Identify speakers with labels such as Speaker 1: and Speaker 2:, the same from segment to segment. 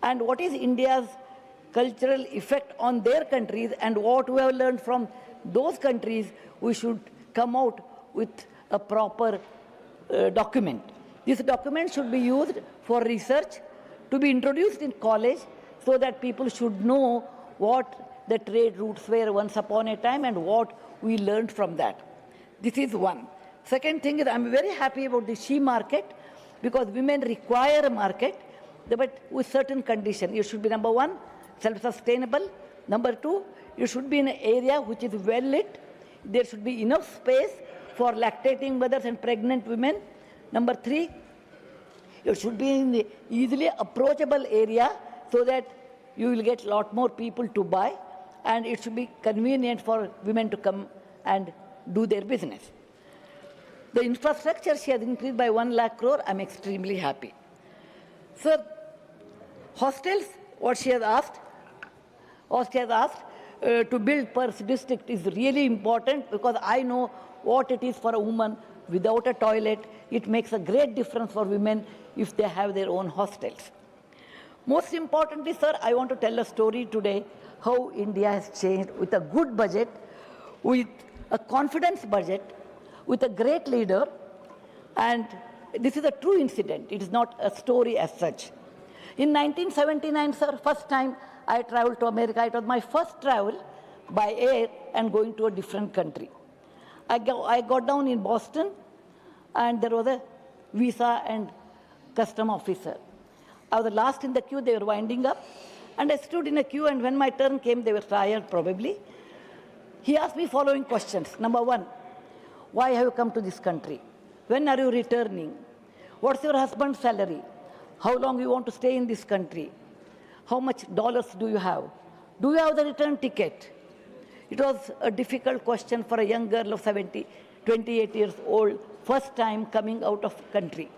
Speaker 1: and what is India's cultural effect on their countries, and what we have learned from those countries, we should come out with a proper document. This document should be used for research, to be introduced in college, so that people should know what the trade routes were once upon a time and what we learned from that. This is one. Second thing is, I'm very happy about the she market, because women require a market, but with certain conditions. It should be, number one, self-sustainable. Number two, you should be in an area which is well lit. There should be enough space for lactating mothers and pregnant women. Number three, it should be in the easily approachable area, so that you will get a lot more people to buy, and it should be convenient for women to come and do their business. The infrastructure she has increased by 1 lakh crore. I'm extremely happy. So, hostels, what she has asked to build per district is really important, because I know what it is for a woman without a toilet. It makes a great difference for women if they have their own hostels. Most importantly, sir, I want to tell a story today, how India has changed with a good budget, with a confidence budget, with a great leader, and this is a true incident. It is not a story as such. In 1979, sir, first time I traveled to America. It was my first travel by air and going to a different country. I got down in Boston, and there was a visa and custom officer. I was the last in the queue. They were winding up, and I stood in a queue, and when my turn came, they were tired probably. He asked me following questions. Number one, why have you come to this country? When are you returning? What's your husband's salary? How long you want to stay in this country? How much dollars do you have? Do you have the return ticket? It was a difficult question for a young girl of 28 years old, first time coming out of country.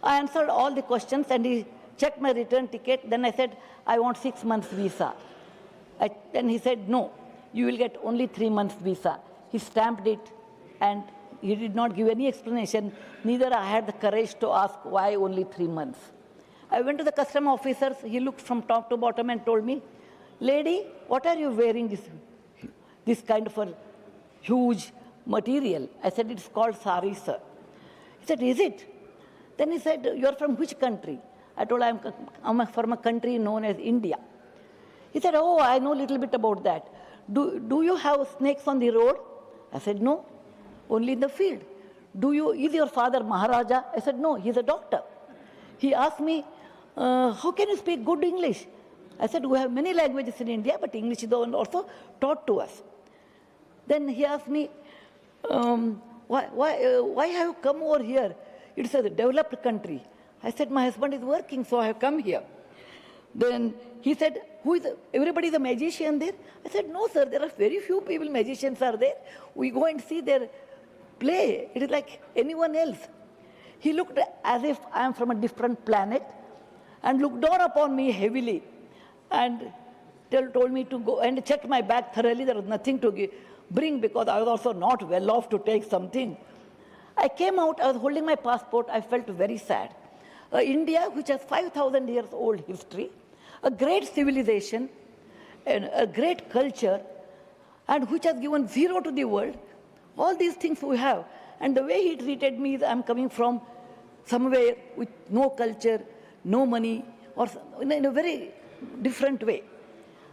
Speaker 1: I answered all the questions, and he checked my return ticket. Then I said, I want 6 months visa. Then he said, no, you will get only 3 months visa. He stamped it, and he did not give any explanation. Neither I had the courage to ask why only 3 months. I went to the custom officers. He looked from top to bottom and told me, lady, what are you wearing this kind of a huge material? I said, it's called sari, sir. He said, is it? Then he said, you're from which country? I told him, I'm from a country known as India. He said, oh, I know a little bit about that. Do you have snakes on the road? I said, no, only in the field. Is your father Maharaja? I said, no, he's a doctor. He asked me, how can you speak good English? I said, we have many languages in India, but English is the one also taught to us. Then he asked me, why have you come over here? It's a developed country. I said, my husband is working, so I have come here. Then he said, everybody is a magician there? I said, no, sir, there are very few people, magicians are there. We go and see their play. It is like anyone else. He looked as if I am from a different planet and looked down upon me heavily and told me to go and check my bag thoroughly. There was nothing to bring, because I was also not well off to take something. I came out, I was holding my passport. I felt very sad. India, which has 5,000 years old history, a great civilization, and a great culture, and which has given zero to the world, all these things we have. And the way he treated me is, I'm coming from somewhere with no culture, no money, or in a very different way.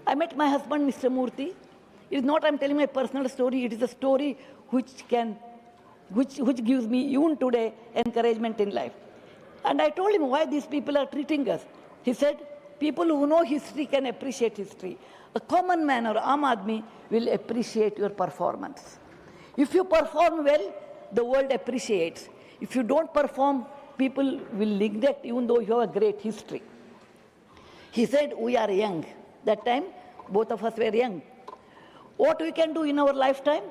Speaker 1: I met my husband, Mr. Murthy. It is not I'm telling my personal story, it is a story which gives me even today encouragement in life. And I told him why these people are treating us. He said, people who know history can appreciate history. A common man or Aam Aadmi will appreciate your performance. If you perform well, the world appreciates. If you don't perform, people will neglect even though you have a great history. He said, we are young. That time, both of us were young. What we can do in our lifetime?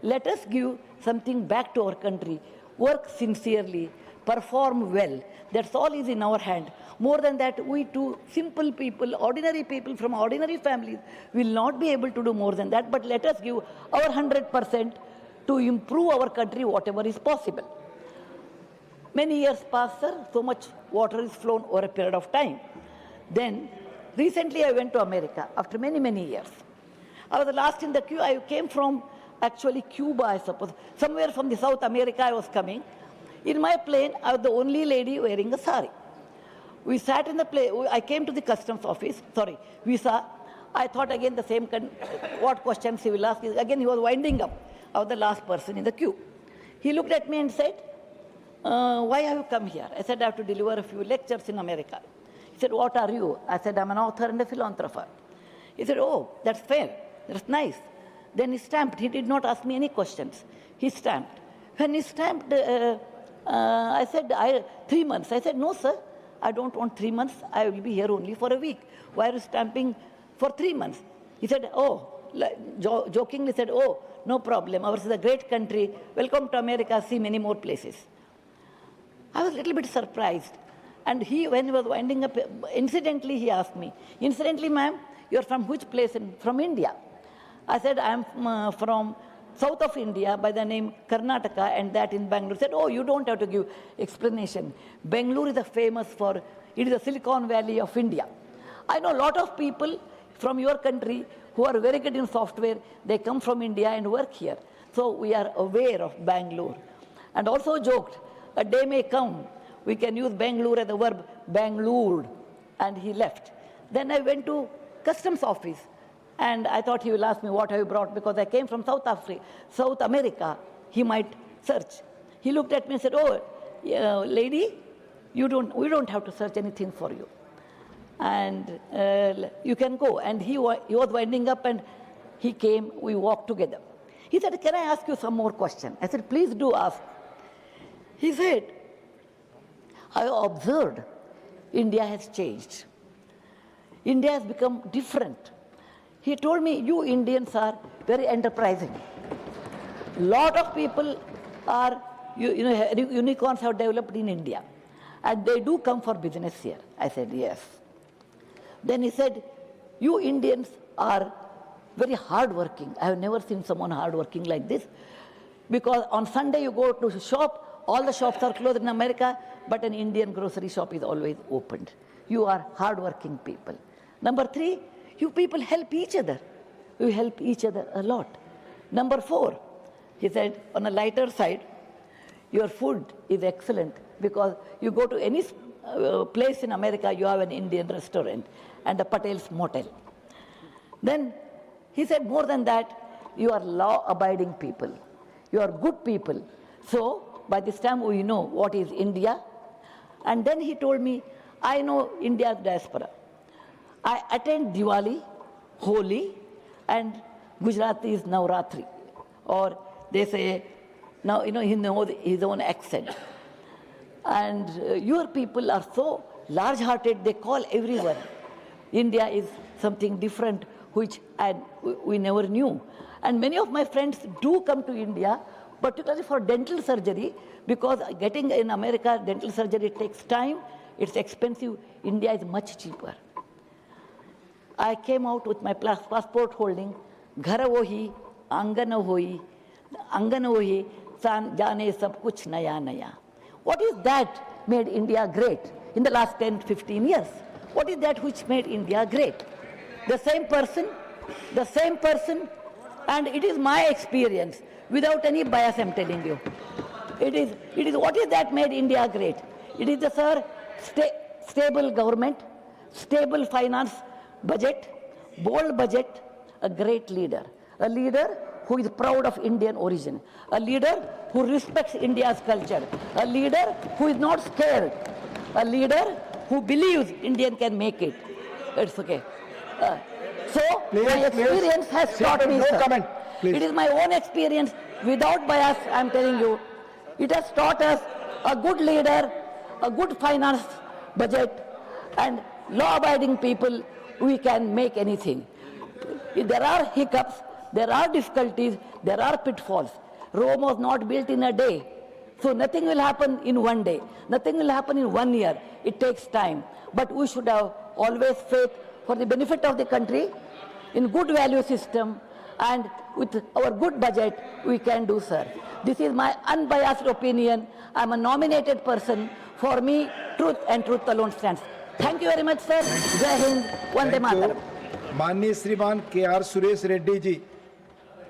Speaker 1: Let us give something back to our country. Work sincerely, perform well. That's all is in our hand. More than that, we too, simple people from ordinary families will not be able to do more than that. But let us give our 100% to improve our country, whatever is possible. Many years passed, sir. So much water is flown over a period of time. Then Recently, I went to America after many, many years. I was the last in the queue. I came from actually Cuba, I suppose. Somewhere from the South America I was coming. In my plane, I was the only lady wearing a sari. We sat in the plane. I came to the customs office. Sorry, visa. I thought again the same, what questions he will ask. Again, he was winding up. I was the last person in the queue. He looked at me and said, why have you come here? I said, I have to deliver a few lectures in America. He said, what are you? I said, I'm an author and a philanthropist. He said, oh, that's fair. That's nice. Then he stamped. He did not ask me any questions. He stamped. When he stamped, I said, 3 months. I said, no, sir, I don't want 3 months. I will be here only for a week. Why are you stamping for 3 months? He said, oh, jokingly said, oh, no problem. Ours is a great country. Welcome to America. See many more places. I was a little bit surprised. And when he was winding up, incidentally, he asked me, incidentally, ma'am, you're from which place? From India. I said, I'm from south of India by the name Karnataka, and that in Bangalore. He said, oh, you don't have to give explanation. Bangalore is famous for, it is the Silicon Valley of India. I know a lot of people from your country who are very good in software. They come from India and work here. So we are aware of Bangalore. And also joked, a day may come, we can use Bangalore as the verb Bangalored. And he left. Then I went to customs office. And I thought he will ask me, what have you brought? Because I came from South America. He might search. He looked at me and said, oh, lady, we don't have to search anything for you. And you can go. And he was winding up, and he came. We walked together. He said, can I ask you some more questions? I said, please do ask. He said, I observed India has changed. India has become different. He told me, you Indians are very enterprising. Lot of people are, unicorns have developed in India. And they do come for business here. I said, yes. Then he said, you Indians are very hardworking. I have never seen someone hardworking like this. Because on Sunday you go to shop, all the shops are closed in America, but an Indian grocery shop is always opened. You are hardworking people. Number 3, you people help each other. You help each other a lot. Number 4, he said, on a lighter side, your food is excellent because you go to any place in America, you have an Indian restaurant and a Patel's motel. Then he said, more than that, you are law-abiding people. You are good people. So by this time we know what is India. And then he told me, I know India's diaspora. I attend Diwali, Holi, and Gujarati is Navratri. Or they say, now, he knows his own accent. And your people are so large-hearted, they call everyone. India is something different, which we never knew. And many of my friends do come to India, particularly for dental surgery, because getting in America, dental surgery takes time, it's expensive. India is much cheaper. I came out with my passport holding, Ghar wohi, Angan wohi, Jane sab kuch naya naya. What is that made India great in the last 10-15 years? What is that which made India great? The same person, and it is my experience, without any bias I'm telling you. It is what is that made India great? It is the, sir, stable government, stable finance budget, bold budget, a great leader. A leader who is proud of Indian origin. A leader who respects India's culture. A leader who is not scared. A leader who believes Indian can make it. It's okay. So my experience has taught me, sir. It is my own experience, without bias, I'm telling you. It has taught us a good leader, a good finance budget, and law-abiding people, we can make anything. There are hiccups, there are difficulties, there are pitfalls. Rome was not built in a day. So nothing will happen in one day. Nothing will happen in 1 year. It takes time. But we should have always faith for the benefit of the country, in good value system, and with our good budget, we can do, sir. This is my unbiased opinion. I'm a nominated person. For me, truth and truth alone stands. Thank you very much, sir. Jai Hind, Vande
Speaker 2: Thank you.
Speaker 1: Mataram.
Speaker 2: माननीय श्रीमान के are Suresh Reddy ji